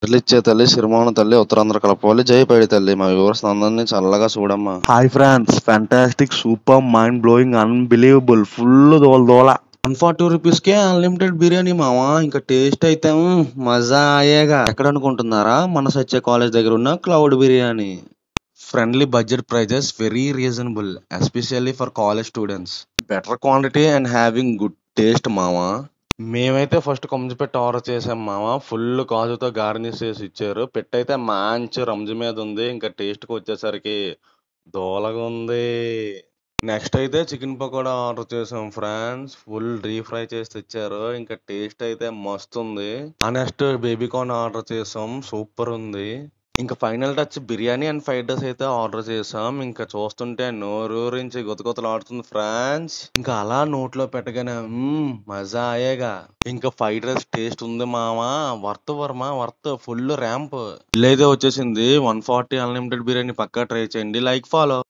తల్లిచ్చే తల్లి, సిరిమోహన తల్లి, ఉత్తరాంధ్ర కలపవల్లి, జై పైడి తల్లి. మా వ్యూవర్స్ అందరినీ చల్లగా చూడమ్మా. Hi friends, fantastic, super, mind blowing, unbelievable, full దోల 140 రూపీస్కే అన్లిమిటెడ్ బిర్యానీ మావా. ఇంకా టేస్ట్ అయితే మజా అయ్యేగా. ఎక్కడ అనుకుంటున్నారా? మన సత్య కాలేజ్ దగ్గర ఉన్న cloud biryani. Friendly budget prices, very reasonable, especially for college students. Better quantity and having good taste మావా. మేమైతే ఫస్ట్ పెట్టి ఆర్డర్ చేసాం మామ. ఫుల్ కాజుతో గార్నిష్ చేసి ఇచ్చారు. పెట్టయితే మంచి రంజు మీద ఉంది. ఇంకా టేస్ట్కి వచ్చేసరికి దోలగా ఉంది. నెక్స్ట్ అయితే చికెన్ పకోడా ఆర్డర్ చేసాం ఫ్రెండ్స్. ఫుల్ డీప్ ఫ్రై చేసి తెచ్చారు. ఇంకా టేస్ట్ అయితే మస్తు ఉంది. ఆ నెక్స్ట్ బేబీ కార్న్ ఆర్డర్ చేసాం, సూపర్ ఉంది. ఇంకా final touch biryani and fried rice అయితే ఆర్డర్ చేసాం. ఇంకా చూస్తుంటే నోరూరించి గుతగుతలాడుతుంది ఫ్రెండ్స్. ఇంకా అలా నోట్లో పెట్టగానే మజా అయ్యేగా. ఇంకా ఫ్రైడ్ రైస్ టేస్ట్ ఉంది మామా. Worth Varma, worth, full ramp. ఇల్లైతే వచ్చేసింది 140 అన్లిమిటెడ్ బిర్యానీ. పక్కా ట్రై చేయండి. Like follow.